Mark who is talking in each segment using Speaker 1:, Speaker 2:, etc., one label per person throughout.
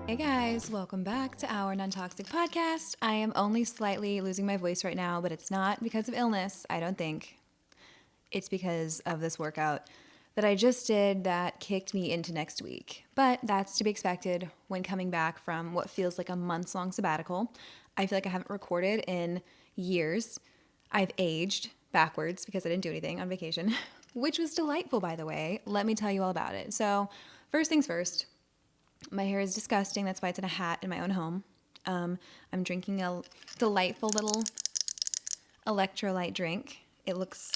Speaker 1: Hey guys, welcome back to our non-toxic podcast. I am only slightly losing my voice right now, but it's not because of illness, I don't think. It's because of this workout that I just did that kicked me into next week. But that's to be expected when coming back from what feels like a months-long sabbatical. I feel like I haven't recorded in years. I've aged backwards because I didn't do anything on vacation, which was delightful, by the way. Let me tell you all about it. So, first things first. My hair is disgusting. That's why it's in a hat in my own home. I'm drinking a delightful little electrolyte drink. It looks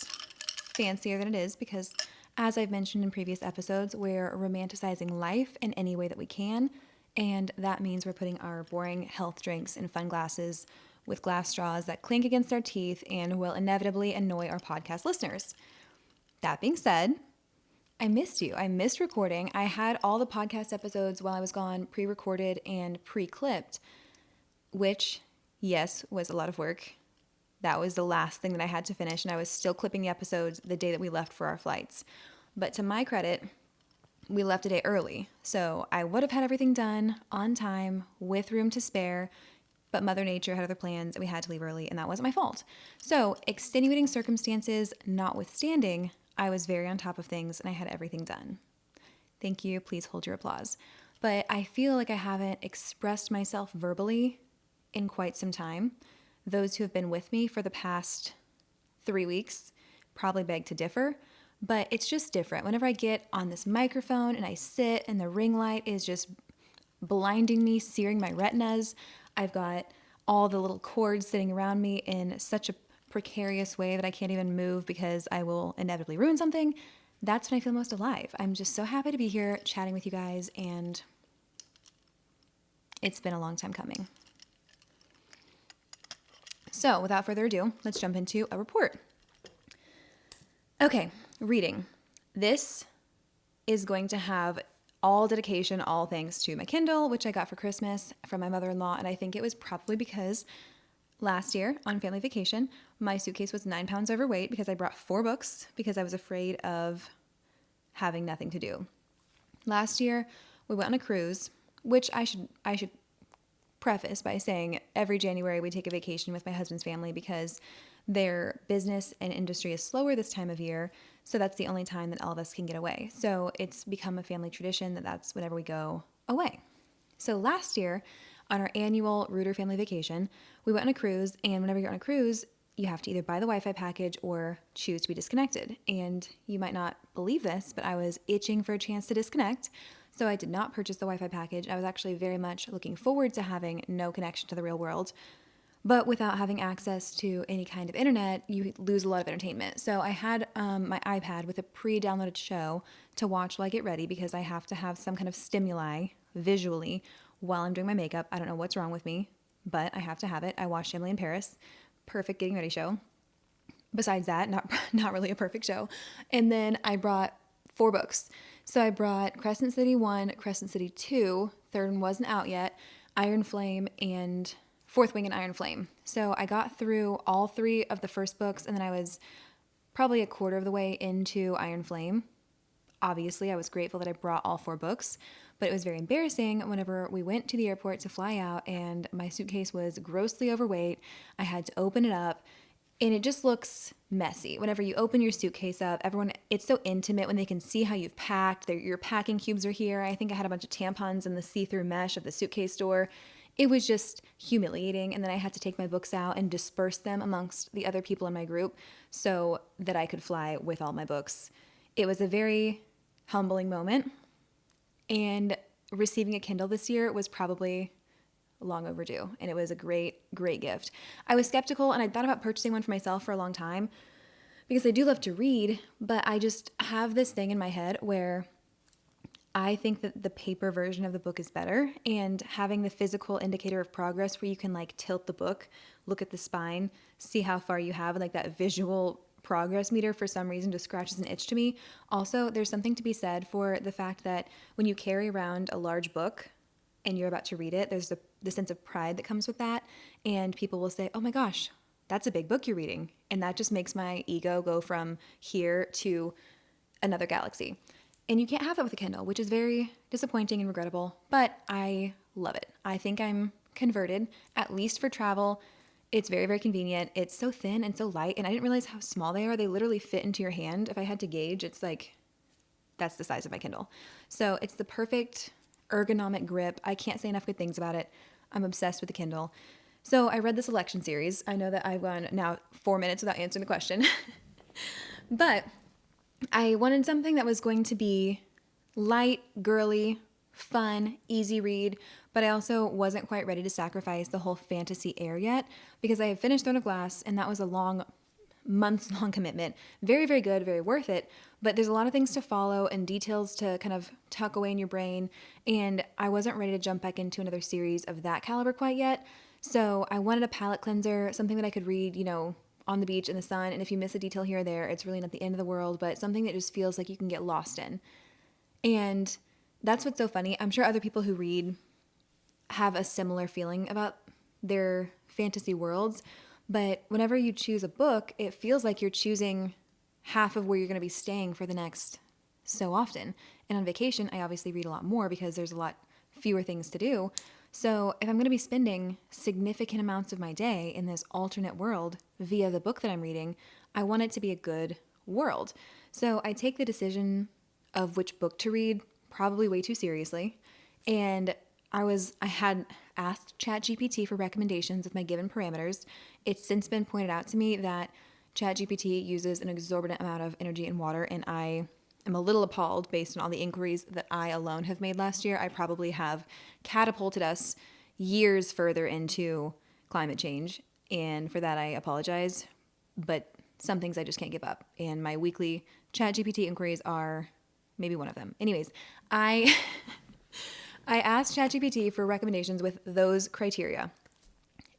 Speaker 1: fancier than it is because, as I've mentioned in previous episodes, we're romanticizing life in any way that we can. And that means we're putting our boring health drinks in fun glasses with glass straws that clink against our teeth and will inevitably annoy our podcast listeners. That being said, I missed you. I missed recording. I had all the podcast episodes while I was gone pre-recorded and pre-clipped, which, yes, was a lot of work. That was the last thing that I had to finish, and I was still clipping the episodes the day that we left for our flights. But to my credit, we left a day early, so I would have had everything done on time with room to spare, but Mother Nature had other plans, and we had to leave early, and that wasn't my fault. So, extenuating circumstances notwithstanding, I was very on top of things and I had everything done. Thank you. Please hold your applause. But I feel like I haven't expressed myself verbally in quite some time. Those who have been with me for the past 3 weeks probably beg to differ, but it's just different. Whenever I get on this microphone and I sit and the ring light is just blinding me, searing my retinas, I've got all the little cords sitting around me in such a precarious way that I can't even move because I will inevitably ruin something. That's when I feel most alive. I'm just so happy to be here chatting with you guys, and it's been a long time coming. So, without further ado, let's jump into a report. Okay, reading. This is going to have all dedication, all thanks to my Kindle, which I got for Christmas from my mother-in-law, and I think it was probably because last year on family vacation, my suitcase was 9 pounds overweight because I brought 4 books because I was afraid of having nothing to do. Last year, we went on a cruise, which I should preface by saying every January we take a vacation with my husband's family because their business and industry is slower this time of year, so that's the only time that all of us can get away. So it's become a family tradition that that's whenever we go away. So last year, on our annual Rooter family vacation, we went on a cruise, and whenever you're on a cruise, you have to either buy the Wi-Fi package or choose to be disconnected. And you might not believe this, but I was itching for a chance to disconnect, so I did not purchase the Wi-Fi package. I was actually very much looking forward to having no connection to the real world. But without having access to any kind of internet, you lose a lot of entertainment. So I had my iPad with a pre-downloaded show to watch while I get ready because I have to have some kind of stimuli visually while I'm doing my makeup. I don't know what's wrong with me, but I have to have it. I watched Emily in Paris. Perfect getting ready show. Besides that, not really a perfect show. And then I brought 4 books. So I brought Crescent City 1, Crescent City 2, third one wasn't out yet, Iron Flame, and Fourth Wing and Iron Flame. So I got through all 3 of the first books, and then I was probably a quarter of the way into Iron Flame. Obviously, I was grateful that I brought all 4 books, but it was very embarrassing whenever we went to the airport to fly out and my suitcase was grossly overweight. I had to open it up, and it just looks messy. Whenever you open your suitcase up, it's so intimate when they can see how you've packed. Your packing cubes are here. I think I had a bunch of tampons in the see-through mesh of the suitcase door. It was just humiliating, and then I had to take my books out and disperse them amongst the other people in my group so that I could fly with all my books. It was a very humbling moment, and receiving a Kindle this year was probably long overdue, and it was a great, great gift. I was skeptical, and I thought about purchasing one for myself for a long time because I do love to read, but I just have this thing in my head where I think that the paper version of the book is better, and having the physical indicator of progress where you can like tilt the book, look at the spine, see how far you have, and like that visual progress meter for some reason just scratches an itch to me. Also, there's something to be said for the fact that when you carry around a large book and you're about to read it, there's the sense of pride that comes with that, and people will say, oh my gosh, that's a big book you're reading, and that just makes my ego go from here to another galaxy. And you can't have that with a Kindle, which is very disappointing and regrettable, but I love it. I think I'm converted, at least for travel. It's very, very convenient. It's so thin and so light, and I didn't realize how small they are. They literally fit into your hand. If I had to gauge, it's like that's the size of my Kindle. So it's the perfect ergonomic grip. I can't say enough good things about it. I'm obsessed with the Kindle. So I read the selection series. I know that I've gone now 4 minutes without answering the question, but I wanted something that was going to be light, girly, fun, easy read, but I also wasn't quite ready to sacrifice the whole fantasy air yet because I had finished Throne of Glass and that was a long, months long commitment. Very, very good, very worth it, but there's a lot of things to follow and details to kind of tuck away in your brain, and I wasn't ready to jump back into another series of that caliber quite yet. So I wanted a palate cleanser, something that I could read, on the beach in the sun, and if you miss a detail here or there, it's really not the end of the world, but something that just feels like you can get lost in. And that's what's so funny. I'm sure other people who read have a similar feeling about their fantasy worlds, but whenever you choose a book, it feels like you're choosing half of where you're going to be staying for the next so often. And on vacation, I obviously read a lot more because there's a lot fewer things to do. So if I'm going to be spending significant amounts of my day in this alternate world via the book that I'm reading, I want it to be a good world. So I take the decision of which book to read probably way too seriously. And I had asked ChatGPT for recommendations with my given parameters. It's since been pointed out to me that ChatGPT uses an exorbitant amount of energy and water, and I am a little appalled based on all the inquiries that I alone have made last year. I probably have catapulted us years further into climate change, and for that I apologize. But some things I just can't give up, and my weekly ChatGPT inquiries are maybe one of them. Anyways, I I asked ChatGPT for recommendations with those criteria,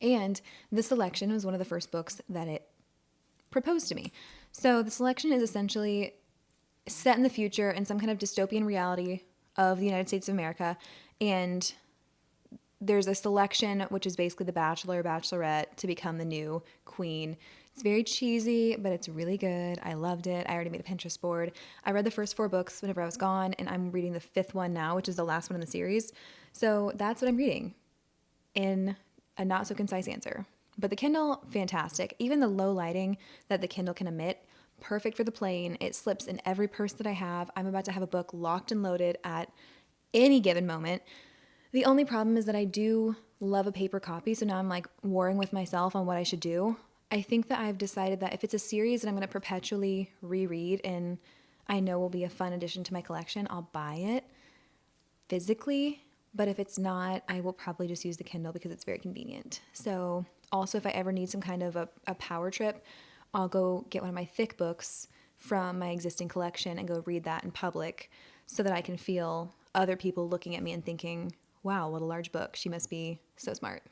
Speaker 1: and The Selection was one of the first books that it proposed to me. So The Selection is essentially set in the future in some kind of dystopian reality of the United States of America, and there's a selection, which is basically the bachelor or bachelorette to become the new queen. It's very cheesy, but it's really good. I loved it. I already made a Pinterest board. I read the first 4 books whenever I was gone, and I'm reading the 5th one now, which is the last one in the series. So that's what I'm reading in a not so concise answer. But the Kindle, fantastic. Even the low lighting that the Kindle can emit, perfect for the plane. It slips in every purse that I have. I'm about to have a book locked and loaded at any given moment. The only problem is that I do love a paper copy, so now I'm like warring with myself on what I should do. I think that I've decided that if it's a series that I'm going to perpetually reread and I know will be a fun addition to my collection, I'll buy it physically. But if it's not, I will probably just use the Kindle because it's very convenient. So also, if I ever need some kind of a power trip, I'll go get one of my thick books from my existing collection and go read that in public so that I can feel other people looking at me and thinking, wow, what a large book. She must be so smart.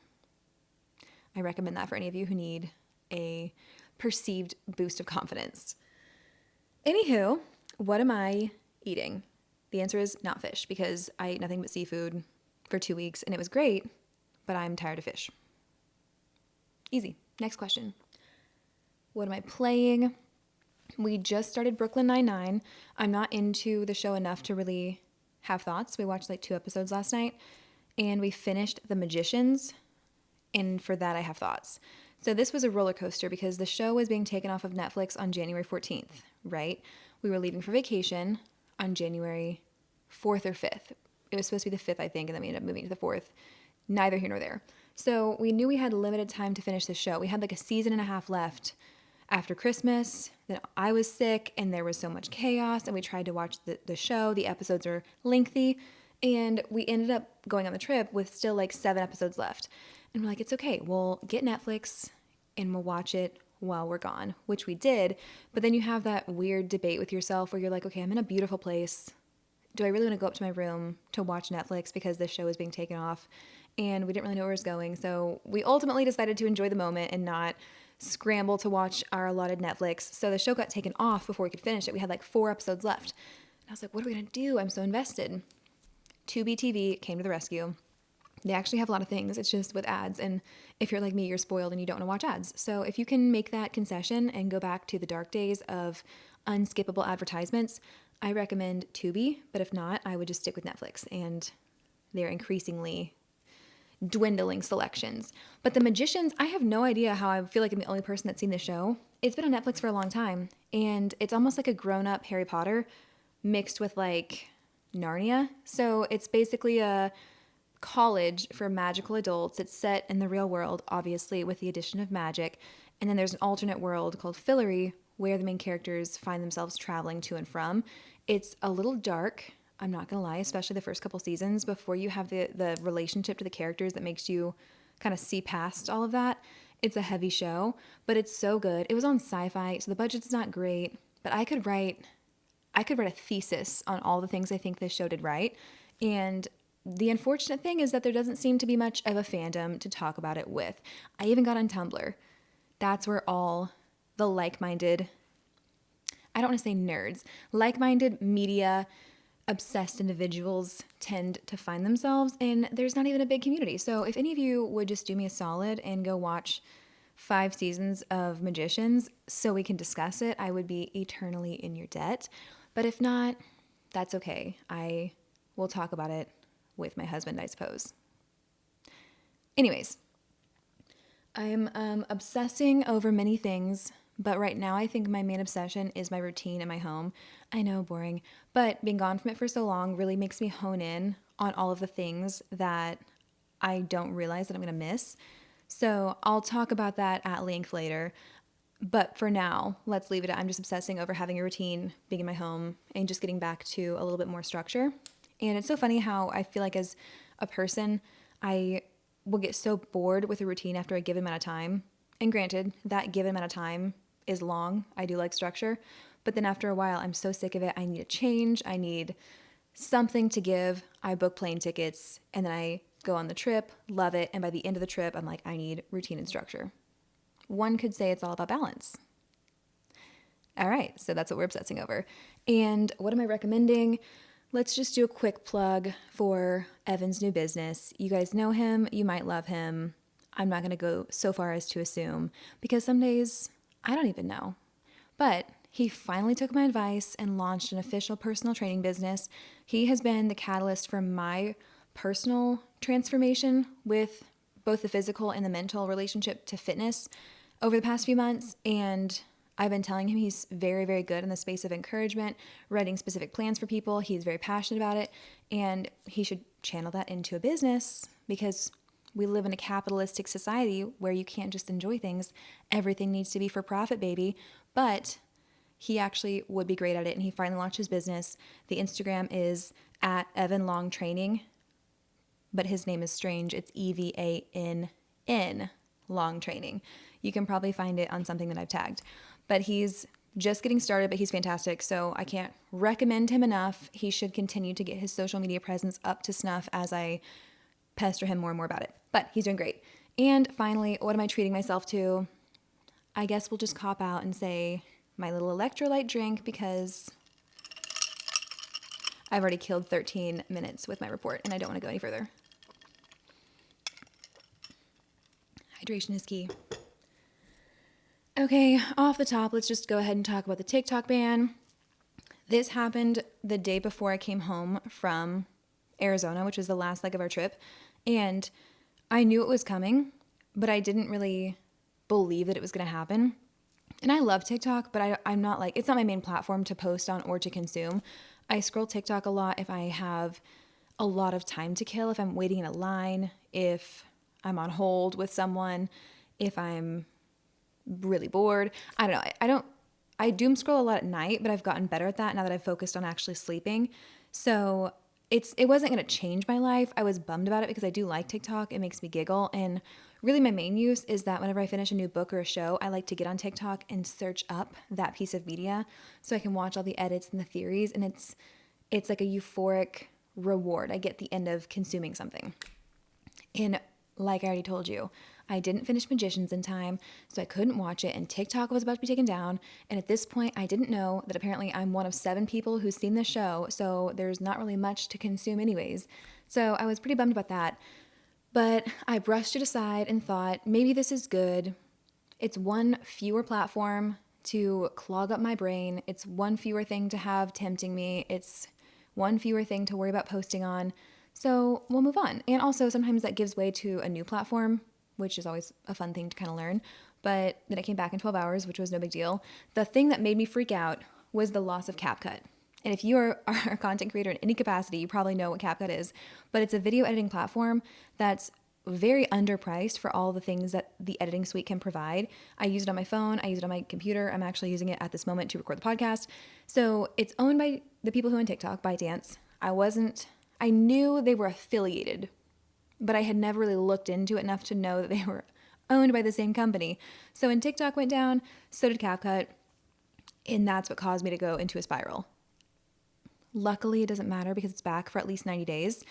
Speaker 1: I recommend that for any of you who need a perceived boost of confidence. Anywho, what am I eating? The answer is not fish because I ate nothing but seafood for 2 weeks and it was great, but I'm tired of fish. Easy. Next question. What am I playing? We just started Brooklyn Nine-Nine. I'm not into the show enough to really have thoughts. We watched like 2 episodes last night and we finished The Magicians, and for that I have thoughts. So this was a roller coaster because the show was being taken off of Netflix on January 14th, right? We were leaving for vacation on January 4th or 5th. It was supposed to be the 5th, I think, and then we ended up moving to the 4th. Neither here nor there. So we knew we had limited time to finish the show. We had like a season and a half left after Christmas. Then I was sick and there was so much chaos, and we tried to watch the show. The episodes are lengthy, and we ended up going on the trip with still like 7 episodes left. And we're like, it's okay, we'll get Netflix and we'll watch it while we're gone, which we did. But then you have that weird debate with yourself where you're like, okay, I'm in a beautiful place. Do I really want to go up to my room to watch Netflix because this show is being taken off? And we didn't really know where it was going. So we ultimately decided to enjoy the moment and not scramble to watch our allotted Netflix. So the show got taken off before we could finish it. We had like 4 episodes left. And I was like, what are we going to do? I'm so invested. Tubi TV came to the rescue. They actually have a lot of things. It's just with ads. And if you're like me, you're spoiled and you don't want to watch ads. So if you can make that concession and go back to the dark days of unskippable advertisements, I recommend Tubi. But if not, I would just stick with Netflix. And they're increasingly dwindling selections. But The Magicians, I have no idea how I feel like I'm the only person that's seen the show. It's been on Netflix for a long time, and it's almost like a grown-up Harry Potter mixed with like Narnia. So it's basically a college for magical adults. It's set in the real world, obviously, with the addition of magic. And then there's an alternate world called Fillory, where the main characters find themselves traveling to and from. It's a little dark, I'm not gonna lie, especially the first couple seasons before you have the relationship to the characters that makes you kind of see past all of that. It's a heavy show, but it's so good. It was on Sci-Fi, so the budget's not great, but I could write a thesis on all the things I think this show did right. And the unfortunate thing is that there doesn't seem to be much of a fandom to talk about it with. I even got on Tumblr. That's where all the like-minded, I don't want to say nerds, like-minded media obsessed individuals tend to find themselves, and there's not even a big community. So if any of you would just do me a solid and go watch 5 seasons of Magicians so we can discuss it, I would be eternally in your debt. But if not, that's okay. I will talk about it with my husband, I suppose. Anyways, I'm obsessing over many things, but right now I think my main obsession is my routine in my home. I know, boring, but being gone from it for so long really makes me hone in on all of the things that I don't realize that I'm going to miss. So I'll talk about that at length later. But for now, let's leave it at I'm just obsessing over having a routine, being in my home, and just getting back to a little bit more structure. And it's so funny how I feel like as a person, I will get so bored with a routine after a given amount of time. And granted, that given amount of time is long. I do like structure. But then after a while, I'm so sick of it. I need a change. I need something to give. I book plane tickets and then I go on the trip, love it. And by the end of the trip, I'm like, I need routine and structure. One could say it's all about balance. All right, so that's what we're obsessing over. And what am I recommending? Let's just do a quick plug for Evan's new business. You guys know him, you might love him. I'm not going to go so far as to assume because some days I don't even know. But he finally took my advice and launched an official personal training business. He has been the catalyst for my personal transformation with both the physical and the mental relationship to fitness over the past few months. And I've been telling him he's very, very good in the space of encouragement, writing specific plans for people. He's very passionate about it, and he should channel that into a business because we live in a capitalistic society where you can't just enjoy things. Everything needs to be for profit, baby. But he actually would be great at it, and he finally launched his business. The Instagram is at Evan Long Training, but his name is strange. It's EVANN Long Training. You can probably find it on something that I've tagged. But he's just getting started, but he's fantastic. So I can't recommend him enough. He should continue to get his social media presence up to snuff as I pester him more and more about it. But he's doing great. And finally, what am I treating myself to? I guess we'll just cop out and say my little electrolyte drink because I've already killed 13 minutes with my report and I don't want to go any further. Hydration is key. Okay, off the top, let's just go ahead and talk about the TikTok ban. This happened the day before I came home from Arizona, which was the last leg of our trip. And I knew it was coming, but I didn't really believe that it was going to happen. And I love TikTok, but I'm not like, it's not my main platform to post on or to consume. I scroll TikTok a lot if I have a lot of time to kill, if I'm waiting in a line, if I'm on hold with someone, if I'm really bored. I don't know. I doom scroll a lot at night, but I've gotten better at that now that I've focused on actually sleeping. So it wasn't going to change my life. I was bummed about it because I do like TikTok. It makes me giggle. And really my main use is that whenever I finish a new book or a show, I like to get on TikTok and search up that piece of media so I can watch all the edits and the theories. And it's like a euphoric reward I get at the end of consuming something. And like I already told you, I didn't finish Magicians in time, so I couldn't watch it, and TikTok was about to be taken down, and at this point, I didn't know that apparently I'm one of 7 people who's seen the show, so there's not really much to consume anyways. So I was pretty bummed about that, but I brushed it aside and thought, maybe this is good. It's one fewer platform to clog up my brain. It's one fewer thing to have tempting me. It's one fewer thing to worry about posting on. So we'll move on. And also sometimes that gives way to a new platform, which is always a fun thing to kind of learn. But then it came back in 12 hours, which was no big deal. The thing that made me freak out was the loss of CapCut. And if you are a content creator in any capacity, you probably know what CapCut is. But it's a video editing platform that's very underpriced for all the things that the editing suite can provide. I use it on my phone. I use it on my computer. I'm actually using it at this moment to record the podcast. So it's owned by the people who own TikTok, ByteDance. I knew they were affiliated, but I had never really looked into it enough to know that they were owned by the same company. So when TikTok went down, so did CapCut, and that's what caused me to go into a spiral. Luckily, it doesn't matter because it's back for at least 90 days.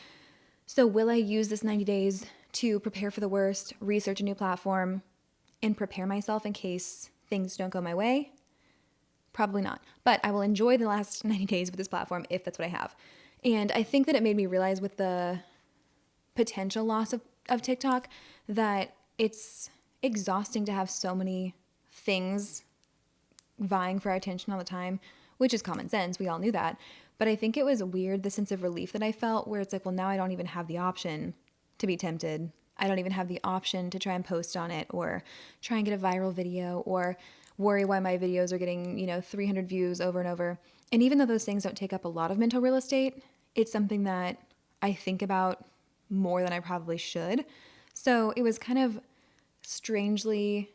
Speaker 1: So will I use this 90 days to prepare for the worst, research a new platform, and prepare myself in case things don't go my way? Probably not. But I will enjoy the last 90 days with this platform if that's what I have. And I think that it made me realize with the potential loss of TikTok that it's exhausting to have so many things vying for our attention all the time, which is common sense. We all knew that. But I think it was weird, the sense of relief that I felt where it's like, well, now I don't even have the option to be tempted. I don't even have the option to try and post on it or try and get a viral video or worry why my videos are getting, 300 views over and over. And even though those things don't take up a lot of mental real estate, it's something that I think about more than I probably should. So it was kind of strangely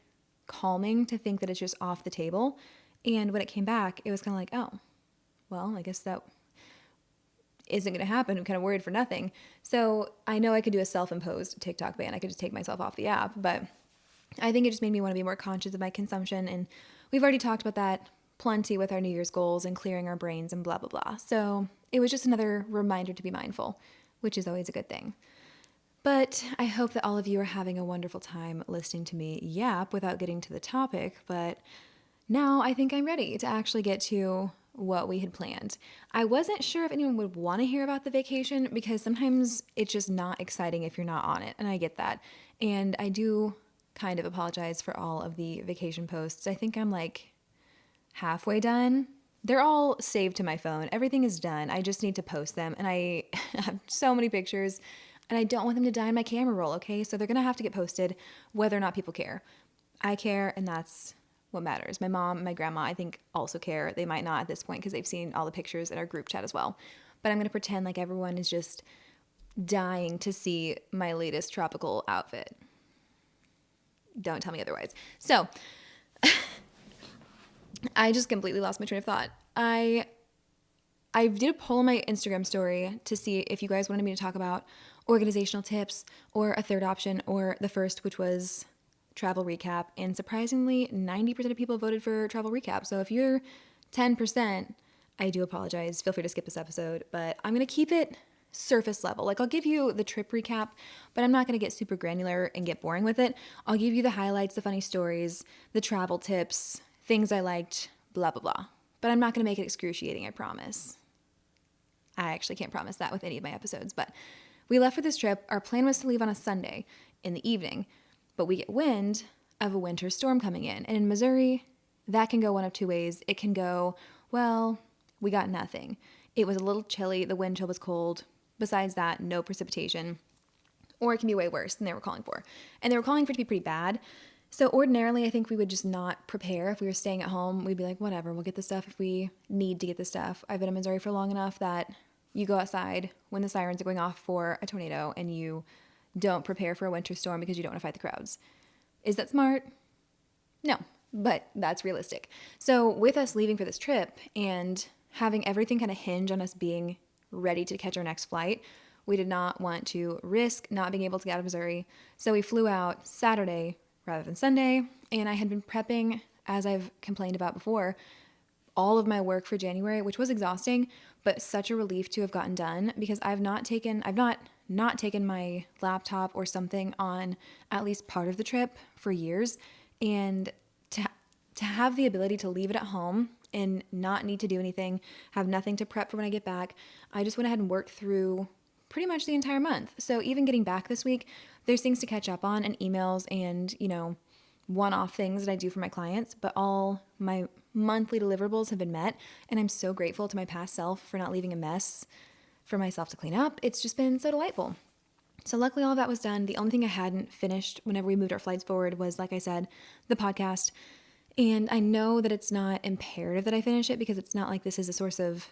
Speaker 1: calming to think that it's just off the table. And when it came back, it was kind of like, oh, well, I guess that isn't going to happen. I'm kind of worried for nothing. So I know I could do a self-imposed TikTok ban. I could just take myself off the app, but I think it just made me want to be more conscious of my consumption. And we've already talked about that plenty with our New Year's goals and clearing our brains and blah, blah, blah. So it was just another reminder to be mindful, which is always a good thing. But I hope that all of you are having a wonderful time listening to me yap without getting to the topic. But now I think I'm ready to actually get to what we had planned. I wasn't sure if anyone would want to hear about the vacation because sometimes it's just not exciting if you're not on it. And I get that. And I do kind of apologize for all of the vacation posts. I think I'm like halfway done. They're all saved to my phone. Everything is done. I just need to post them. And I have so many pictures and I don't want them to die in my camera roll, okay? So they're going to have to get posted whether or not people care. I care, and that's what matters. My mom and my grandma, I think, also care. They might not at this point because they've seen all the pictures in our group chat as well. But I'm going to pretend like everyone is just dying to see my latest tropical outfit. Don't tell me otherwise. So I just completely lost my train of thought. I did a poll on my Instagram story to see if you guys wanted me to talk about organizational tips or a third option or the first, which was travel recap. And surprisingly, 90% of people voted for travel recap. So if you're 10%, I do apologize. Feel free to skip this episode, but I'm going to keep it surface level. Like I'll give you the trip recap, but I'm not going to get super granular and get boring with it. I'll give you the highlights, the funny stories, the travel tips, things I liked, blah, blah, blah. But I'm not going to make it excruciating, I promise. I actually can't promise that with any of my episodes, but we left for this trip. Our plan was to leave on a Sunday in the evening, but we get wind of a winter storm coming in. And in Missouri, that can go one of two ways. It can go, well, we got nothing. It was a little chilly. The wind chill was cold. Besides that, no precipitation. Or it can be way worse than they were calling for. And they were calling for it to be pretty bad. So ordinarily, I think we would just not prepare. If we were staying at home, we'd be like, whatever, we'll get the stuff if we need to get the stuff. I've been in Missouri for long enough that you go outside when the sirens are going off for a tornado and you don't prepare for a winter storm because you don't want to fight the crowds. Is that smart? No, but that's realistic. So with us leaving for this trip and having everything kind of hinge on us being ready to catch our next flight, we did not want to risk not being able to get out of Missouri. So we flew out Saturday rather than Sunday, and I had been prepping, as I've complained about before, all of my work for January, which was exhausting, but such a relief to have gotten done because I've not taken my laptop or something on at least part of the trip for years. And to have the ability to leave it at home and not need to do anything, have nothing to prep for when I get back, I just went ahead and worked through pretty much the entire month. So even getting back this week, there's things to catch up on and emails and, one-off things that I do for my clients, but all my monthly deliverables have been met. And I'm so grateful to my past self for not leaving a mess for myself to clean up. It's just been so delightful. So luckily all of that was done. The only thing I hadn't finished whenever we moved our flights forward was, like I said, the podcast. And I know that it's not imperative that I finish it because it's not like this is a source of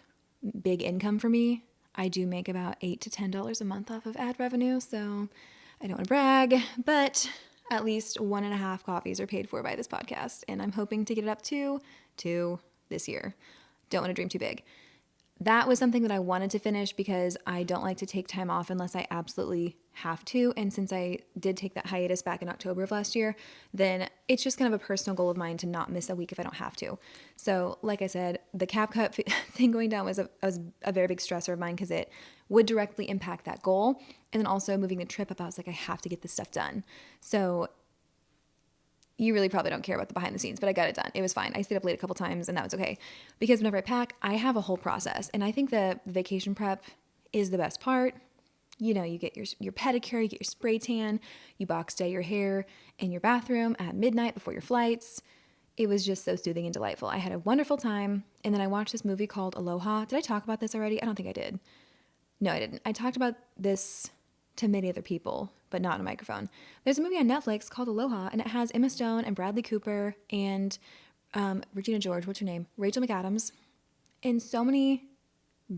Speaker 1: big income for me. I do make about $8 to $10 a month off of ad revenue, so I don't want to brag, but at least 1.5 coffees are paid for by this podcast, and I'm hoping to get it up to 2 this year. Don't want to dream too big. That was something that I wanted to finish because I don't like to take time off unless I absolutely have to. And since I did take that hiatus back in October of last year, then it's just kind of a personal goal of mine to not miss a week if I don't have to. So like I said, the CapCut thing going down was a very big stressor of mine because it would directly impact that goal. And then also moving the trip up, I was like, I have to get this stuff done. So you really probably don't care about the behind the scenes, but I got it done. It was fine. I stayed up late a couple times and that was okay. Because whenever I pack, I have a whole process. And I think the vacation prep is the best part. You know, you get your pedicure, you get your spray tan, you box dye your hair in your bathroom at midnight before your flights. It was just so soothing and delightful. I had a wonderful time. And then I watched this movie called Aloha. Did I talk about this already? I don't think I did. No, I didn't. I talked about this to many other people, but not on a microphone. There's a movie on Netflix called Aloha, and it has Emma Stone and Bradley Cooper and Regina George, what's her name? Rachel McAdams, and so many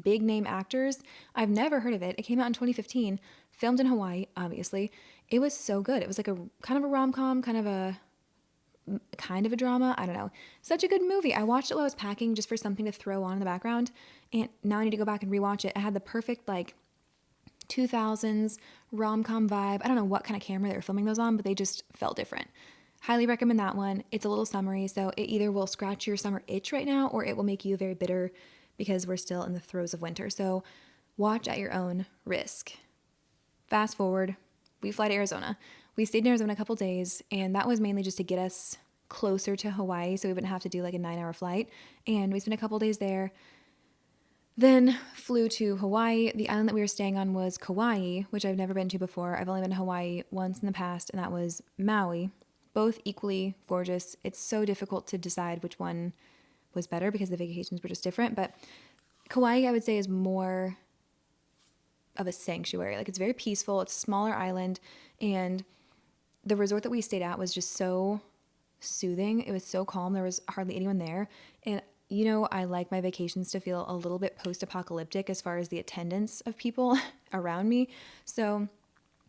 Speaker 1: big name actors. I've never heard of it. It came out in 2015, filmed in Hawaii, obviously. It was so good. It was like a kind of a rom-com, kind of a drama. I don't know. Such a good movie. I watched it while I was packing just for something to throw on in the background, and now I need to go back and rewatch it. It had the perfect 2000s rom-com vibe. I don't know what kind of camera they were filming those on, but they just felt different. Highly recommend that one. It's a little summery, so it either will scratch your summer itch right now or it will make you very bitter because we're still in the throes of winter. So watch at your own risk. Fast forward, we fly to Arizona. We stayed in Arizona a couple days, and that was mainly just to get us closer to Hawaii so we wouldn't have to do a 9-hour flight. And we spent a couple days there. Then flew to Hawaii. The island that we were staying on was Kauai, which I've never been to before. I've only been to Hawaii once in the past, and that was Maui. Both equally gorgeous. It's so difficult to decide which one was better because the vacations were just different. But Kauai, I would say, is more of a sanctuary. It's very peaceful. It's a smaller island, and the resort that we stayed at was just so soothing. It was so calm. There was hardly anyone there, and I like my vacations to feel a little bit post-apocalyptic as far as the attendance of people around me. So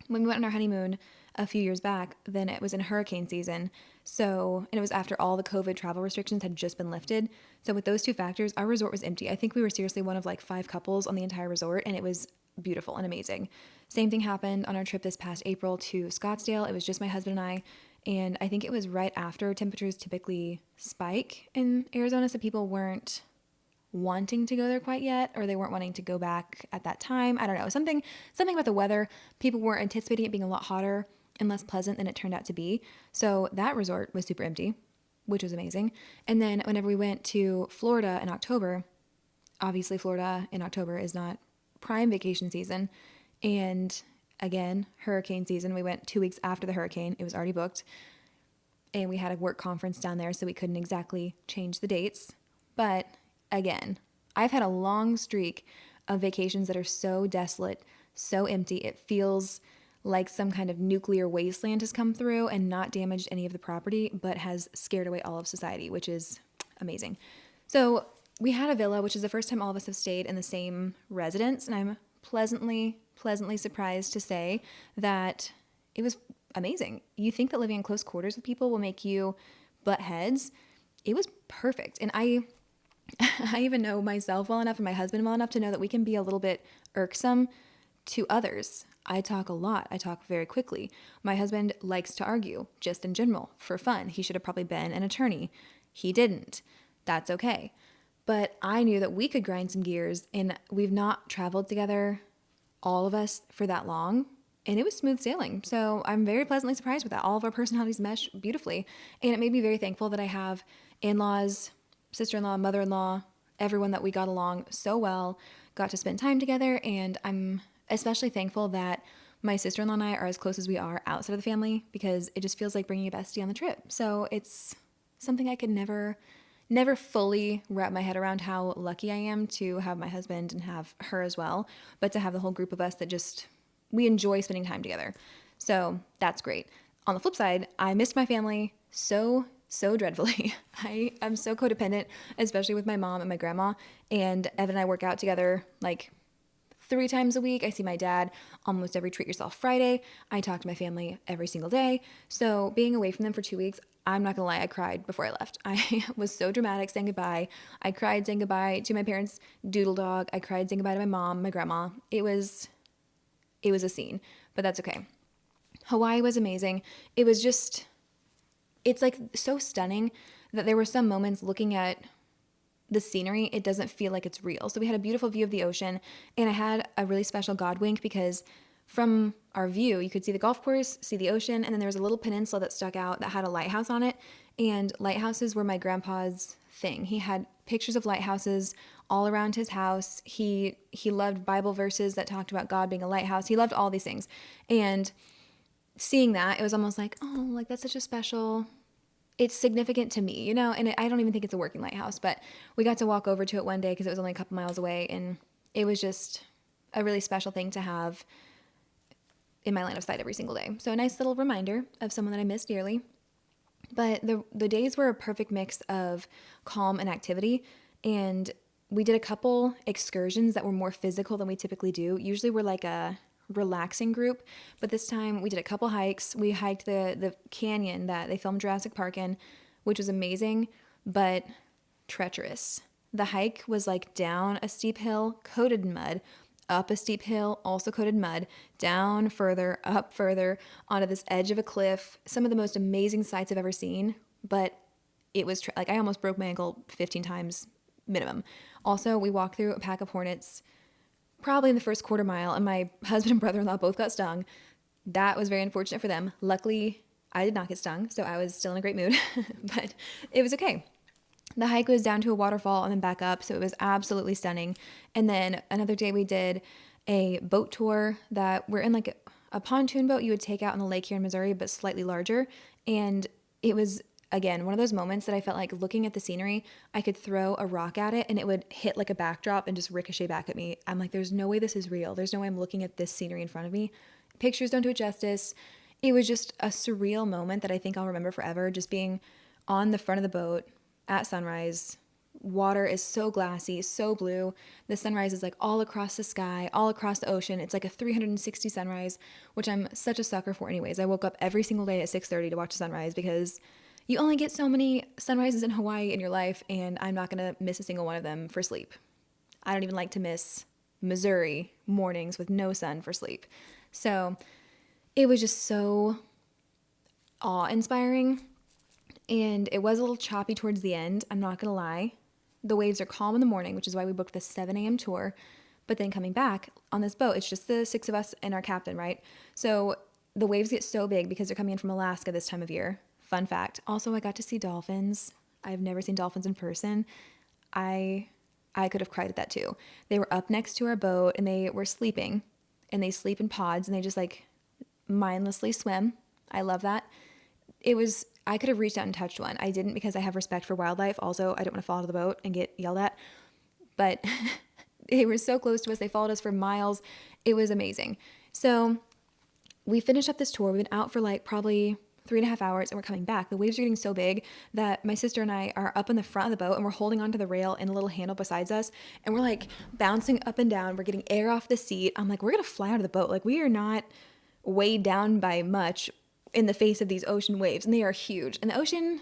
Speaker 1: when we went on our honeymoon a few years back, then it was in hurricane season. And it was after all the COVID travel restrictions had just been lifted. So with those two factors, our resort was empty. I think we were seriously one of 5 couples on the entire resort, and it was beautiful and amazing. Same thing happened on our trip this past April to Scottsdale. It was just my husband and I. And I think it was right after temperatures typically spike in Arizona, so people weren't wanting to go there quite yet, or they weren't wanting to go back at that time. I don't know. Something about the weather. People were anticipating it being a lot hotter and less pleasant than it turned out to be. So that resort was super empty, which was amazing. And then whenever we went to Florida in October, obviously Florida in October is not prime vacation season. And again, hurricane season. We went 2 weeks after the hurricane. It was already booked. And we had a work conference down there, so we couldn't exactly change the dates. But again, I've had a long streak of vacations that are so desolate, so empty. It feels like some kind of nuclear wasteland has come through and not damaged any of the property, but has scared away all of society, which is amazing. So we had a villa, which is the first time all of us have stayed in the same residence. And I'm pleasantly surprised to say that it was amazing. You think that living in close quarters with people will make you butt heads. It was perfect. And I even know myself well enough and my husband well enough to know that we can be a little bit irksome to others. I talk a lot. I talk very quickly. My husband likes to argue, just in general, for fun. He should have probably been an attorney. He didn't. That's okay. But I knew that we could grind some gears, and we've not traveled together, all of us, for that long, and it was smooth sailing. So I'm very pleasantly surprised with that. All of our personalities mesh beautifully, and it made me very thankful that I have in-laws, sister-in-law, mother-in-law, everyone that we got along so well, got to spend time together, and I'm especially thankful that my sister-in-law and I are as close as we are outside of the family, because it just feels like bringing a bestie on the trip. So it's something I could never never fully wrap my head around how lucky I am to have my husband and have her as well, but to have the whole group of us that just, we enjoy spending time together. So that's great. On the flip side, I missed my family so dreadfully. I am so codependent, especially with my mom and my grandma. And Evan and I work out together like 3 times a week. I see my dad almost every Treat Yourself Friday. I talk to my family every single day. So being away from them for 2 weeks, I'm not gonna lie, I cried before I left. I was so dramatic saying goodbye. I cried saying goodbye to my parents' doodle dog. I cried saying goodbye to my mom, my grandma. It was a scene, but that's okay. Hawaii was amazing. It was just, it's like so stunning that there were some moments looking at the scenery, it doesn't feel like it's real. So we had a beautiful view of the ocean, and I had a really special God wink because from our view, you could see the golf course, see the ocean, and then there was a little peninsula that stuck out that had a lighthouse on it. And lighthouses were my grandpa's thing. He had pictures of lighthouses all around his house. He loved Bible verses that talked about God being a lighthouse. He loved all these things. And seeing that, it was almost like, oh, like that's such a special, it's significant to me, and I don't even think it's a working lighthouse, but we got to walk over to it one day because it was only a couple miles away, and it was just a really special thing to have in my line of sight every single day. So a nice little reminder of someone that I miss dearly. But the days were a perfect mix of calm and activity, and we did a couple excursions that were more physical than we typically do. Usually we're like a relaxing group, but this time we did a couple hikes. We hiked the canyon that they filmed Jurassic Park in, which was amazing, but treacherous. The hike was like down a steep hill, coated in mud, up a steep hill, also coated in mud, down further, up further, onto this edge of a cliff. Some of the most amazing sights I've ever seen, but it was like I almost broke my ankle 15 times minimum. Also, we walked through a pack of hornets probably in the first quarter mile, and my husband and brother-in-law both got stung. That was very unfortunate for them. Luckily, I did not get stung, so I was still in a great mood, but it was okay. The hike was down to a waterfall and then back up, so it was absolutely stunning. And then another day we did a boat tour that we're in like a pontoon boat you would take out in the lake here in Missouri, but slightly larger. And it was, again, one of those moments that I felt like looking at the scenery, I could throw a rock at it and it would hit like a backdrop and just ricochet back at me. I'm like, there's no way this is real. There's no way I'm looking at this scenery in front of me. Pictures don't do it justice. It was just a surreal moment that I think I'll remember forever, just being on the front of the boat at sunrise. Water is so glassy, so blue. The sunrise is like all across the sky, all across the ocean. It's like a 360 sunrise, which I'm such a sucker for anyways. I woke up every single day at 6:30 to watch the sunrise because you only get so many sunrises in Hawaii in your life, and I'm not going to miss a single one of them for sleep. I don't even like to miss Missouri mornings with no sun for sleep. So it was just so awe-inspiring. And it was a little choppy towards the end, I'm not going to lie. The waves are calm in the morning, which is why we booked the 7 a.m. tour. But then coming back on this boat, it's just the 6 of us and our captain, right? So the waves get so big because they're coming in from Alaska this time of year. Fun fact. Also, I got to see dolphins. I've never seen dolphins in person. I could have cried at that too. They were up next to our boat and they were sleeping. And they sleep in pods and they just like mindlessly swim. I love that. I could have reached out and touched one. I didn't because I have respect for wildlife. Also, I don't want to fall out of the boat and get yelled at. But they were so close to us. They followed us for miles. It was amazing. So we finished up this tour. We've been out for like probably 3.5 hours and we're coming back. The waves are getting so big that my sister and I are up in the front of the boat and we're holding onto the rail and a little handle besides us. And we're like bouncing up and down. We're getting air off the seat. I'm like, we're going to fly out of the boat. Like we are not weighed down by much in the face of these ocean waves, and they are huge. And the ocean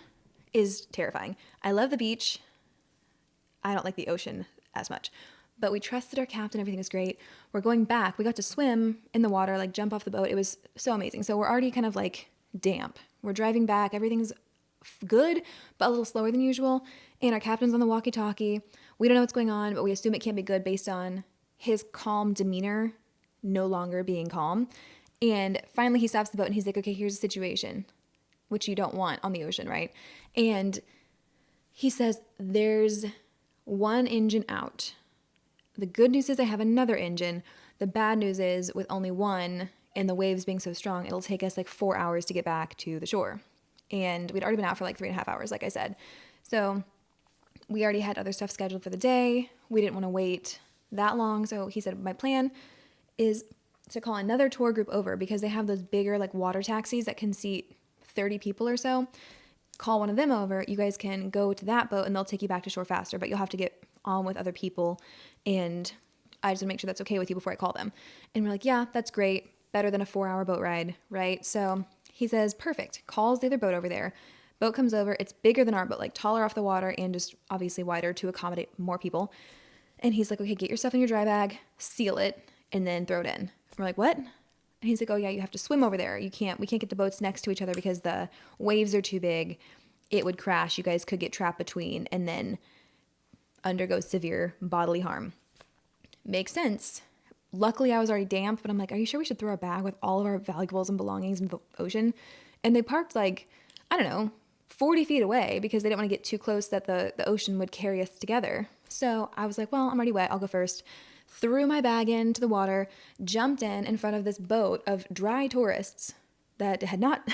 Speaker 1: is terrifying. I love the beach. I don't like the ocean as much. But we trusted our captain. Everything was great. We're going back. We got to swim in the water, like jump off the boat. It was so amazing. So we're already kind of like damp. We're driving back. Everything's good, but a little slower than usual. And our captain's on the walkie-talkie. We don't know what's going on, but we assume it can't be good based on his calm demeanor no longer being calm. And finally he stops the boat and he's like, okay, here's the situation, which you don't want on the ocean, right? And he says, there's one engine out. The good news is I have another engine. The bad news is with only one and the waves being so strong, it'll take us like 4 hours to get back to the shore. And we'd already been out for like 3.5 hours, like I said. So We already had other stuff scheduled for the day. We didn't want to wait that long. So he said, my plan is to call another tour group over because they have those bigger like water taxis that can seat 30 people or so. Call one of them over. You guys can go to that boat and they'll take you back to shore faster, but you'll have to get on with other people. And I just want to make sure that's okay with you before I call them. And we're like, yeah, that's great. Better than a 4-hour boat ride, right? So he says, perfect. Calls the other boat over there. Boat comes over. It's bigger than our boat, like taller off the water and just obviously wider to accommodate more people. And he's like, okay, get your stuff in your dry bag, seal it, and then throw it in. We're like, what? And he's like, oh yeah, you have to swim over there. We can't get the boats next to each other because the waves are too big. It would crash. You guys could get trapped between and then undergo severe bodily harm. Makes sense. Luckily, I was already damp, but I'm like, are you sure we should throw a bag with all of our valuables and belongings in the ocean? And they parked like, I don't know, 40 feet away because they didn't want to get too close that the ocean would carry us together. So I was like, well, I'm already wet. I'll go first. Threw my bag into the water, jumped in front of this boat of dry tourists that had not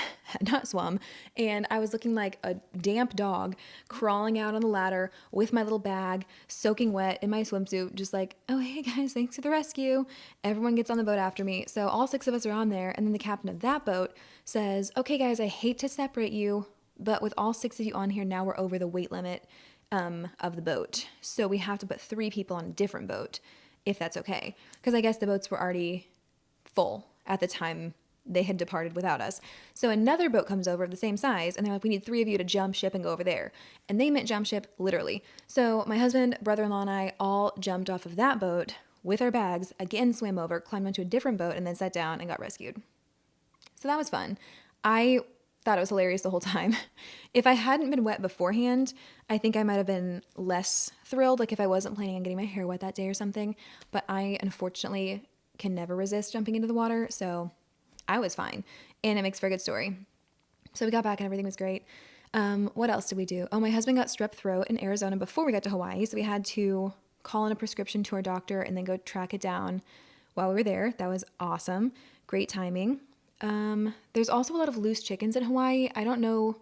Speaker 1: swum, and I was looking like a damp dog crawling out on the ladder with my little bag, soaking wet in my swimsuit, just like, oh, hey guys, thanks for the rescue. Everyone gets on the boat after me. So all 6 of us are on there, and then the captain of that boat says, okay guys, I hate to separate you, but with all 6 of you on here, now we're over the weight limit of the boat. So we have to put 3 people on a different boat, if that's okay. Because I guess the boats were already full at the time they had departed without us. So another boat comes over of the same size, and they're like, we need 3 of you to jump ship and go over there. And they meant jump ship literally. So my husband, brother-in-law, and I all jumped off of that boat with our bags, again swam over, climbed onto a different boat, and then sat down and got rescued. So that was fun. I thought it was hilarious the whole time. If I hadn't been wet beforehand, I think I might have been less thrilled, like if I wasn't planning on getting my hair wet that day or something. But I unfortunately can never resist jumping into the water, so I was fine, and it makes for a good story. So we got back and everything was great. What else did we do? Oh, my husband got strep throat in Arizona before we got to Hawaii, so we had to call in a prescription to our doctor and then go track it down while we were there. That was awesome. Great timing. There's also a lot of loose chickens in Hawaii. I don't know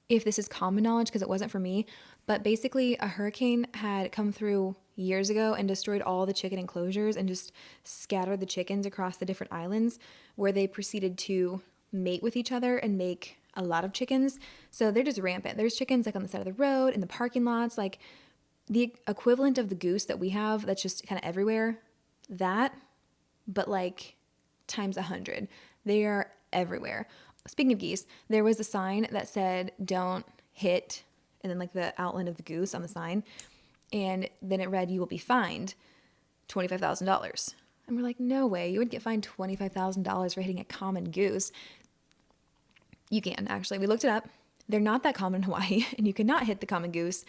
Speaker 1: if this is common knowledge because it wasn't for me, but basically a hurricane had come through years ago and destroyed all the chicken enclosures and just scattered the chickens across the different islands where they proceeded to mate with each other and make a lot of chickens. So they're just rampant. There's chickens like on the side of the road, in the parking lots, like the equivalent of the goose that we have that's just kind of everywhere. That, but like times 100. They are everywhere. Speaking of geese, there was a sign that said, don't hit, and then like the outline of the goose on the sign. And then it read, you will be fined $25,000. And we're like, no way, you would get fined $25,000 for hitting a common goose. You can, actually. We looked it up. They're not that common in Hawaii, and you cannot hit the common goose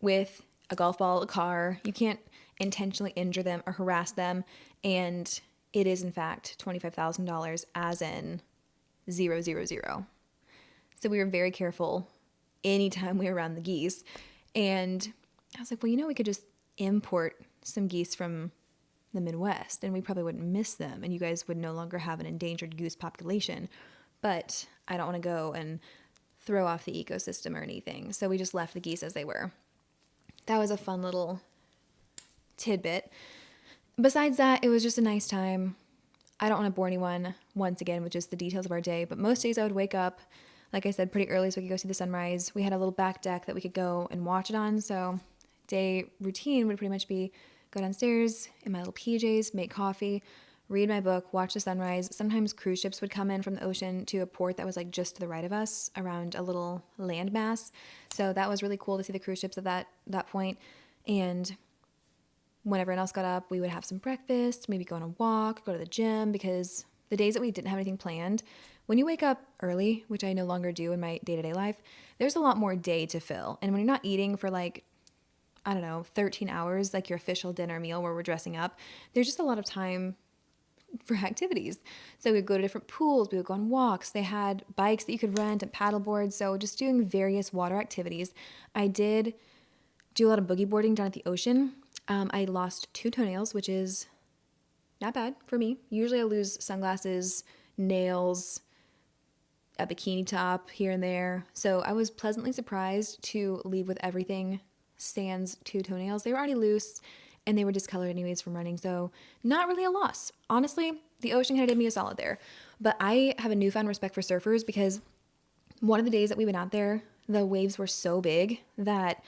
Speaker 1: with a golf ball, a car. You can't intentionally injure them or harass them. And it is, in fact, $25,000 as in 000. So we were very careful anytime we were around the geese. And I was like, well, we could just import some geese from the Midwest and we probably wouldn't miss them. And you guys would no longer have an endangered goose population. But I don't want to go and throw off the ecosystem or anything. So we just left the geese as they were. That was a fun little tidbit. Besides that, it was just a nice time. I don't want to bore anyone once again with just the details of our day, but most days I would wake up, like I said, pretty early so we could go see the sunrise. We had a little back deck that we could go and watch it on. So day routine would pretty much be go downstairs in my little PJs, make coffee, read my book, watch the sunrise. Sometimes cruise ships would come in from the ocean to a port that was like just to the right of us around a little landmass. So that was really cool to see the cruise ships at that point. And when everyone else got up, we would have some breakfast, maybe go on a walk, go to the gym, because the days that we didn't have anything planned, when you wake up early, which I no longer do in my day-to-day life, there's a lot more day to fill. And when you're not eating for 13 hours, like your official dinner meal where we're dressing up, there's just a lot of time for activities. So we would go to different pools, we would go on walks. They had bikes that you could rent and paddle boards. So just doing various water activities. I did do a lot of boogie boarding down at the ocean. I lost 2 toenails, which is not bad for me. Usually I lose sunglasses, nails, a bikini top here and there. So I was pleasantly surprised to leave with everything sans 2 toenails. They were already loose and they were discolored anyways from running. So not really a loss. Honestly, the ocean kind of did me a solid there. But I have a newfound respect for surfers because one of the days that we went out there, the waves were so big that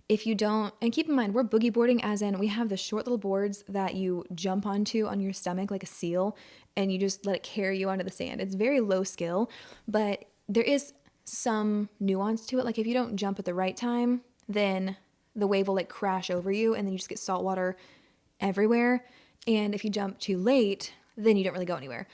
Speaker 1: if you don't, and keep in mind, we're boogie boarding, as in we have the short little boards that you jump onto on your stomach like a seal, and you just let it carry you onto the sand. It's very low skill, but there is some nuance to it. Like if you don't jump at the right time, then the wave will like crash over you, and then you just get salt water everywhere. And if you jump too late, then you don't really go anywhere.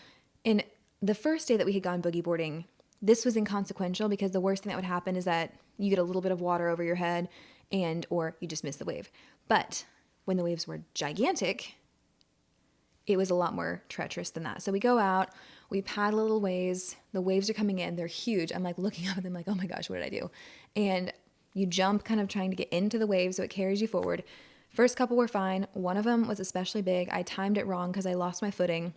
Speaker 1: And the first day that we had gone boogie boarding, this was inconsequential because the worst thing that would happen is that you get a little bit of water over your head and or you just miss the wave. But when the waves were gigantic, it was a lot more treacherous than that. So we go out, we paddle a little ways, the waves are coming in, they're huge. I'm like looking up at them like, oh my gosh, what did I do? And you jump kind of trying to get into the wave so it carries you forward. First couple were fine. One of them was especially big. I timed it wrong because I lost my footing.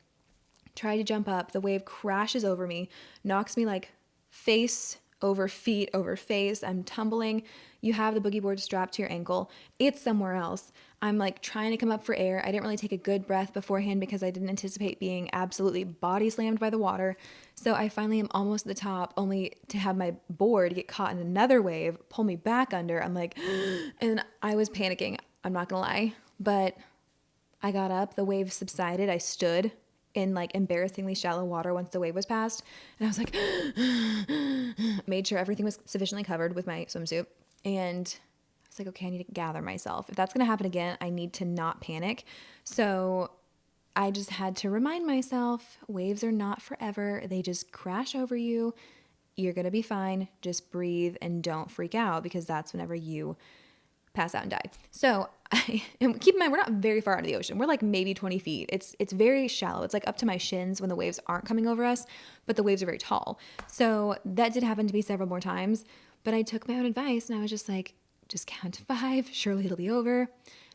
Speaker 1: Tried to jump up. The wave crashes over me, knocks me like face over feet over face. I'm tumbling. You have the boogie board strapped to your ankle. It's somewhere else. I'm like trying to come up for air. I didn't really take a good breath beforehand because I didn't anticipate being absolutely body slammed by the water. So I finally am almost at the top, only to have my board get caught in another wave, pull me back under. I'm like, and I was panicking. I'm not gonna lie, but I got up. The wave subsided. I stood in like embarrassingly shallow water once the wave was past. And I was like, made sure everything was sufficiently covered with my swimsuit. And I was like, okay, I need to gather myself. If that's going to happen again, I need to not panic. So I just had to remind myself, waves are not forever. They just crash over you. You're going to be fine. Just breathe and don't freak out because that's whenever you pass out and die. So and keep in mind, we're not very far out of the ocean. We're like maybe 20 feet. It's very shallow. It's like up to my shins when the waves aren't coming over us, but the waves are very tall. So that did happen to me several more times, but I took my own advice and I was just like, just count to 5. Surely it'll be over.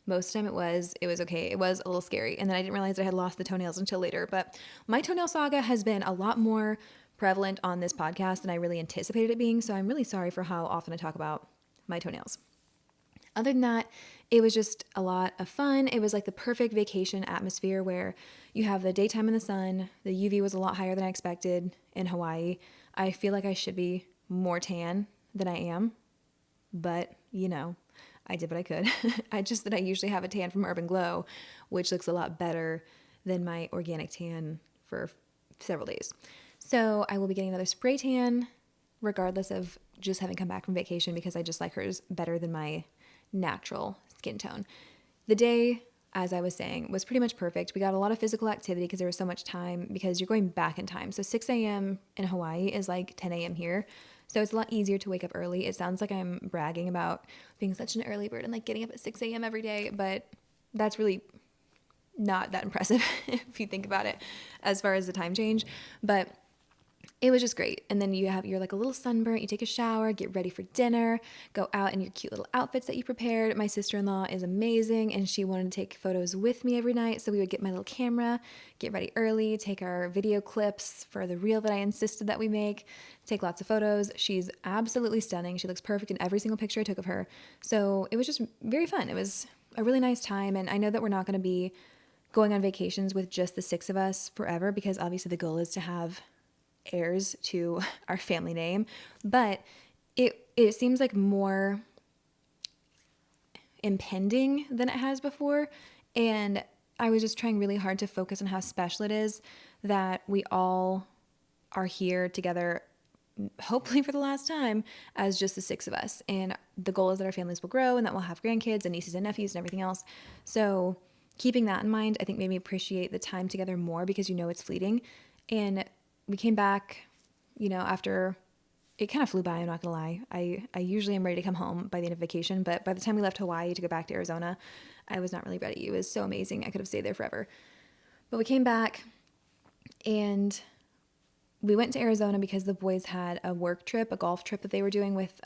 Speaker 1: Most of the time it was okay. It was a little scary. And then I didn't realize I had lost the toenails until later, but my toenail saga has been a lot more prevalent on this podcast than I really anticipated it being. So I'm really sorry for how often I talk about my toenails. Other than that, it was just a lot of fun. It was like the perfect vacation atmosphere where you have the daytime in the sun. The UV was a lot higher than I expected in Hawaii. I feel like I should be more tan than I am, but I did what I could. I usually have a tan from Urban Glow, which looks a lot better than my organic tan for several days. So I will be getting another spray tan regardless of just having come back from vacation because I just like hers better than my natural skin tone. The day, as I was saying, was pretty much perfect. We got a lot of physical activity because there was so much time because you're going back in time. So 6 a.m. in Hawaii is like 10 a.m. here. So it's a lot easier to wake up early. It sounds like I'm bragging about being such an early bird and like getting up at 6 a.m. every day, but that's really not that impressive if you think about it as far as the time change. But it was just great. And then you're like a little sunburnt, you take a shower, get ready for dinner, go out in your cute little outfits that you prepared. My sister-in-law is amazing and she wanted to take photos with me every night. So we would get my little camera, get ready early, take our video clips for the reel that I insisted that we make, take lots of photos. She's absolutely stunning. She looks perfect in every single picture I took of her. So it was just very fun. It was a really nice time. And I know that we're not going to be going on vacations with just the 6 of us forever because obviously the goal is to have heirs to our family name, but it seems like more impending than it has before. And I was just trying really hard to focus on how special it is that we all are here together, hopefully for the last time, as just the 6 of us. And the goal is that our families will grow and that we'll have grandkids and nieces and nephews and everything else. So keeping that in mind, I think made me appreciate the time together more because it's fleeting. And we came back, after it kind of flew by, I'm not gonna lie. I usually am ready to come home by the end of vacation, but by the time we left Hawaii to go back to Arizona, I was not really ready. It was so amazing. I could have stayed there forever. But we came back and we went to Arizona because the boys had a work trip, a golf trip that they were doing with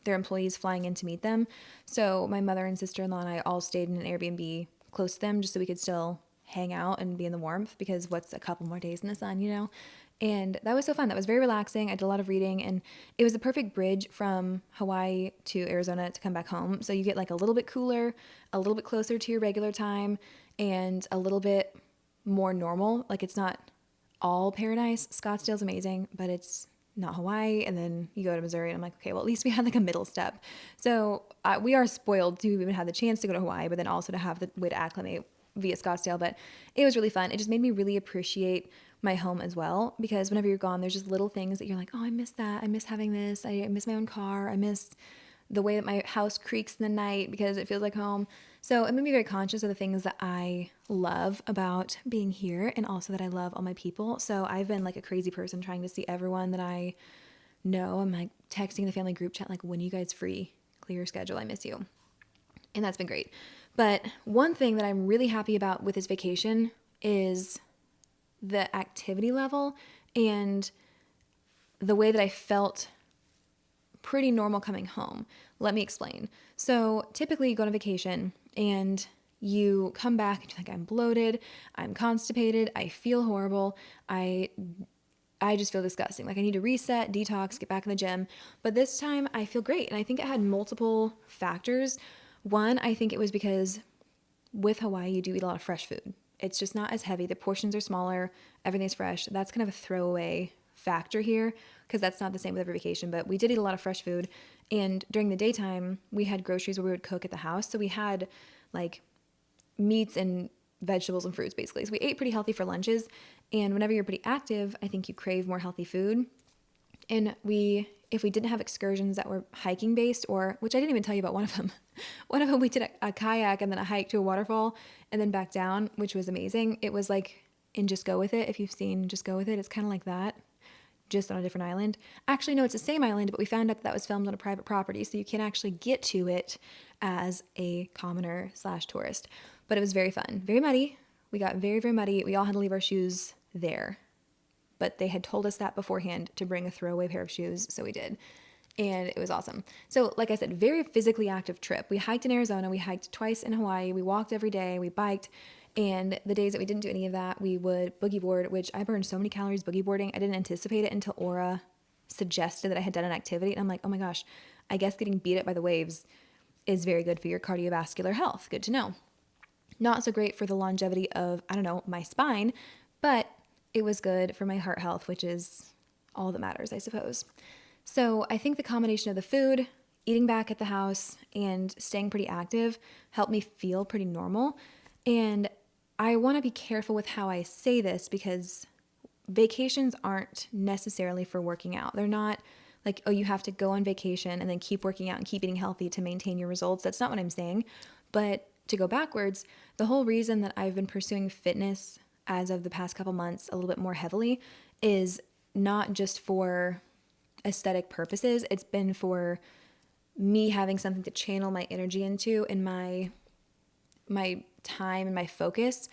Speaker 1: their employees flying in to meet them. So my mother and sister-in-law and I all stayed in an Airbnb close to them just so we could still hang out and be in the warmth, because what's a couple more days in the sun, you know? And that was so fun. That was very relaxing. I did a lot of reading, and it was the perfect bridge from Hawaii to Arizona to come back home. So you get like a little bit cooler, a little bit closer to your regular time, and a little bit more normal. Like, it's not all paradise. Scottsdale's amazing, but it's not Hawaii. And then you go to Missouri, and I'm like, okay, well, at least we had like a middle step. So we are spoiled to even have the chance to go to Hawaii, but then also to have the way to acclimate via Scottsdale. But it was really fun. It just made me really appreciate my home as well, because whenever you're gone, there's just little things that you're like, oh, I miss that. I miss having this. I miss my own car. I miss the way that my house creaks in the night because it feels like home. So it made me very conscious of the things that I love about being here, and also that I love all my people. So I've been like a crazy person trying to see everyone that I know. I'm like texting the family group chat, like, when are you guys free? Clear your schedule. I miss you. And that's been great. But one thing that I'm really happy about with this vacation is the activity level and the way that I felt pretty normal coming home. Let me explain. So typically you go on a vacation and you come back and you're like, I'm bloated, I'm constipated, I feel horrible, I just feel disgusting. Like, I need to reset, detox, get back in the gym. But this time I feel great. And I think it had multiple factors. One, I think it was because with Hawaii, you do eat a lot of fresh food. It's just not as heavy. The portions are smaller. Everything's fresh. That's kind of a throwaway factor here, because that's not the same with every vacation. But we did eat a lot of fresh food. And during the daytime, we had groceries where we would cook at the house. So we had like meats and vegetables and fruits, basically. So we ate pretty healthy for lunches. And whenever you're pretty active, I think you crave more healthy food. And if we didn't have excursions that were hiking based, or, which I didn't even tell you about one of them. One of them, we did a kayak and then a hike to a waterfall and then back down, which was amazing. It was like in Just Go With It. If you've seen Just Go With It, it's kind of like that, just on a different island. Actually, no, it's the same island, but we found out that was filmed on a private property, so you can't actually get to it as a commoner / tourist. But it was very fun, very muddy. We got very, very muddy. We all had to leave our shoes there, but they had told us that beforehand to bring a throwaway pair of shoes, so we did. And it was awesome. So like I said, very physically active trip. We hiked in Arizona, we hiked twice in Hawaii, we walked every day, we biked, and the days that we didn't do any of that, we would boogie board, which I burned so many calories boogie boarding. I didn't anticipate it until Aura suggested that I had done an activity, and I'm like, oh my gosh, I guess getting beat up by the waves is very good for your cardiovascular health. Good to know. Not so great for the longevity of, I don't know, my spine, but it was good for my heart health, which is all that matters, I suppose. So I think the combination of the food, eating back at the house, and staying pretty active helped me feel pretty normal. And I want to be careful with how I say this, because vacations aren't necessarily for working out. They're not like, oh, you have to go on vacation and then keep working out and keep eating healthy to maintain your results. That's not what I'm saying. But to go backwards, the whole reason that I've been pursuing fitness as of the past couple months a little bit more heavily is not just for aesthetic purposes. It's been for me having something to channel my energy into, and my time and my focus,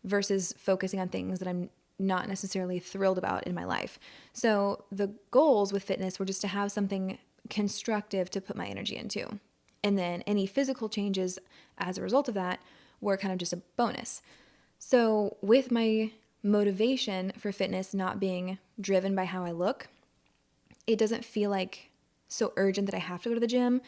Speaker 1: versus focusing on things that I'm not necessarily thrilled about in my life. So the goals with fitness were just to have something constructive to put my energy into. And then any physical changes as a result of that were kind of just a bonus. So with my motivation for fitness not being driven by how I look, it doesn't feel like so urgent that I have to go to the gym.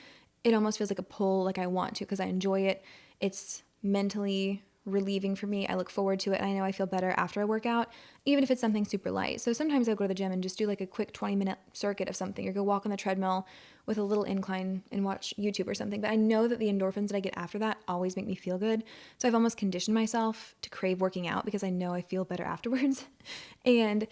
Speaker 1: It almost feels like a pull, like I want to, because I enjoy it. It's mentally relieving for me. I look forward to it. I know I feel better after I work out, even if it's something super light. So sometimes I'll go to the gym and just do like a quick 20-minute circuit of something, or go walk on the treadmill with a little incline and watch YouTube or something. But I know that the endorphins that I get after that always make me feel good. So I've almost conditioned myself to crave working out, because I know I feel better afterwards. And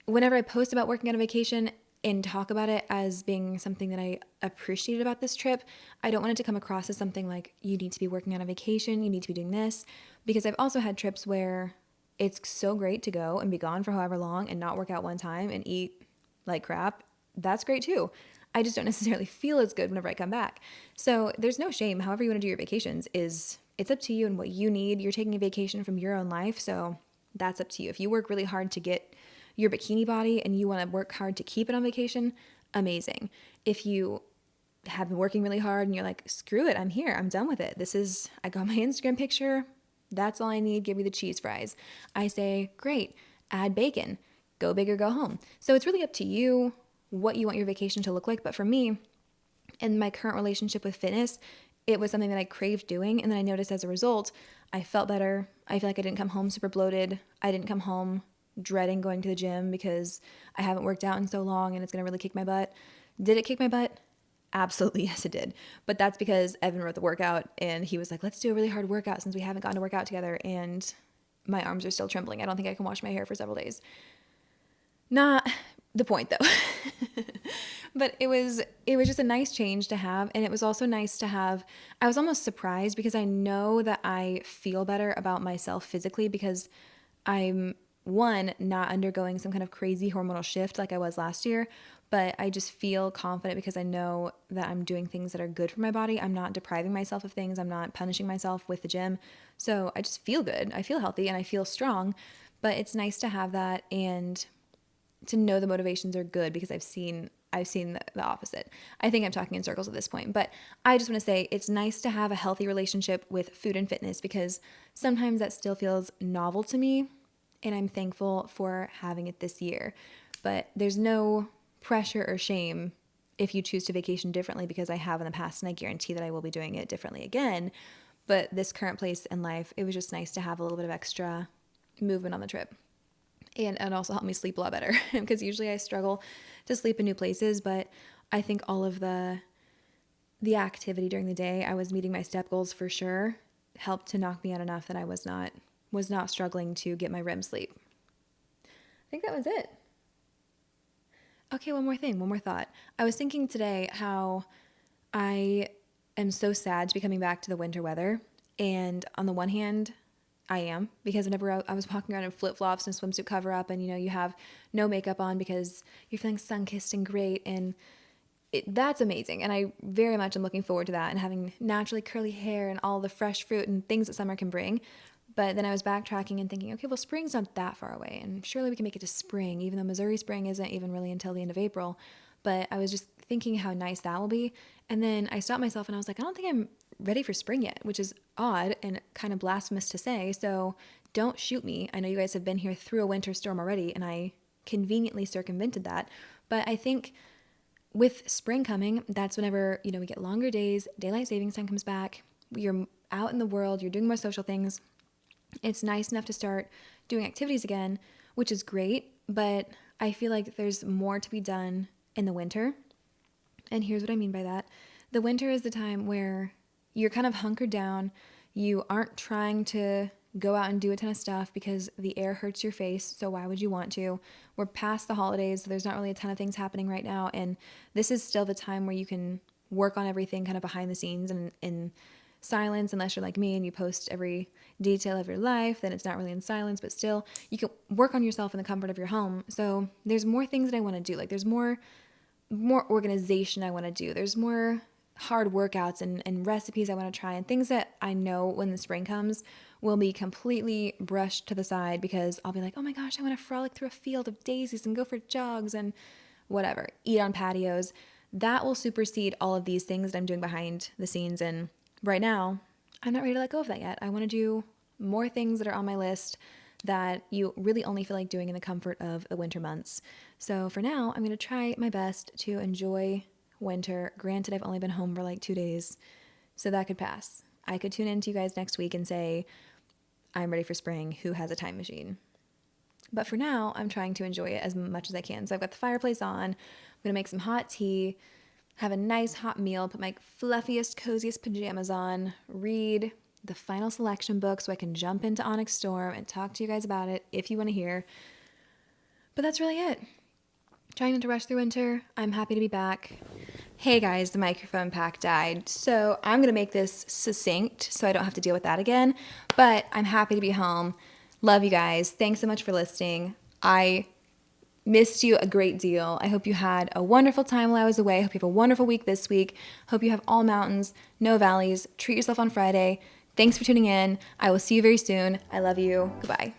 Speaker 1: whenever I post about working on a vacation and talk about it as being something that I appreciated about this trip, I don't want it to come across as something like, you need to be working on a vacation, you need to be doing this, because I've also had trips where it's so great to go and be gone for however long and not work out one time and eat like crap. That's great too. I just don't necessarily feel as good whenever I come back. So there's no shame. However you want to do your vacations, it's up to you and what you need. You're taking a vacation from your own life, so that's up to you. If you work really hard to get your bikini body and you want to work hard to keep it on vacation, amazing. If you have been working really hard and you're like, screw it, I'm here, I'm done with it. I got my Instagram picture, That's all I need. Give me the cheese fries. I say, great, add bacon. Go big or go home. So it's really up to you what you want your vacation to look like. But for me, in my current relationship with fitness, it was something that I craved doing. And then I noticed as a result, I felt better. I feel like I didn't come home super bloated. I didn't come home dreading going to the gym because I haven't worked out in so long and it's going to really kick my butt. Did it kick my butt? Absolutely, yes, it did. But that's because Evan wrote the workout and he was like, let's do a really hard workout since we haven't gotten to work out together. And my arms are still trembling. I don't think I can wash my hair for several days. Not the point though. But it was just a nice change to have. And it was also nice to have, I was almost surprised because I know that I feel better about myself physically because I'm, one, not undergoing some kind of crazy hormonal shift like I was last year, but I just feel confident because I know that I'm doing things that are good for my body. I'm not depriving myself of things. I'm not punishing myself with the gym. So I just feel good. I feel healthy and I feel strong, but it's nice to have that and to know the motivations are good because I've seen the opposite. I think I'm talking in circles at this point, but I just want to say it's nice to have a healthy relationship with food and fitness because sometimes that still feels novel to me and I'm thankful for having it this year. But there's no pressure or shame if you choose to vacation differently because I have in the past and I guarantee that I will be doing it differently again. But this current place in life, it was just nice to have a little bit of extra movement on the trip. And also help me sleep a lot better because usually I struggle to sleep in new places, but I think all of the activity during the day, I was meeting my step goals for sure, helped to knock me out enough that I was not struggling to get my REM sleep. I think that was it. Okay, one more thought. I was thinking today how I am so sad to be coming back to the winter weather. And on the one hand, I am, because whenever I was walking around in flip-flops and swimsuit cover-up and, you have no makeup on because you're feeling sun-kissed and great, and that's amazing. And I very much am looking forward to that and having naturally curly hair and all the fresh fruit and things that summer can bring. But then I was backtracking and thinking, okay, well, spring's not that far away, and surely we can make it to spring, even though Missouri spring isn't even really until the end of April. But I was just thinking how nice that will be. And then I stopped myself and I was like, I don't think I'm ready for spring yet, which is odd and kind of blasphemous to say. So don't shoot me. I know you guys have been here through a winter storm already, and I conveniently circumvented that. But I think with spring coming, that's whenever, we get longer days, daylight savings time comes back, you're out in the world, you're doing more social things. It's nice enough to start doing activities again, which is great, but I feel like there's more to be done in the winter. And here's what I mean by that. The winter is the time where you're kind of hunkered down. You aren't trying to go out and do a ton of stuff because the air hurts your face, so why would you want to? We're past the holidays, so there's not really a ton of things happening right now, and this is still the time where you can work on everything kind of behind the scenes and in silence, unless you're like me and you post every detail of your life, then it's not really in silence, but still you can work on yourself in the comfort of your home. So there's more things that I want to do. Like there's more organization I want to do. There's more hard workouts and recipes I want to try, and things that I know when the spring comes will be completely brushed to the side because I'll be like, oh my gosh, I want to frolic through a field of daisies and go for jogs and whatever, eat on patios. That will supersede all of these things that I'm doing behind the scenes, and right now, I'm not ready to let go of that yet. I want to do more things that are on my list that you really only feel like doing in the comfort of the winter months. So for now, I'm going to try my best to enjoy winter. Granted, I've only been home for like 2 days, so that could pass. I could tune in to you guys next week and say, I'm ready for spring. Who has a time machine? But for now, I'm trying to enjoy it as much as I can. So I've got the fireplace on. I'm going to make some hot tea, have a nice hot meal, put my fluffiest, coziest pajamas on, read the final selection book so I can jump into Onyx Storm and talk to you guys about it if you want to hear. But that's really it. Trying not to rush through winter. I'm happy to be back. Hey guys, the microphone pack died, so I'm going to make this succinct so I don't have to deal with that again. But I'm happy to be home. Love you guys. Thanks so much for listening. I missed you a great deal. I hope you had a wonderful time while I was away. I hope you have a wonderful week this week. Hope you have all mountains, no valleys. Treat yourself on Friday. Thanks for tuning in. I will see you very soon. I love you. Goodbye.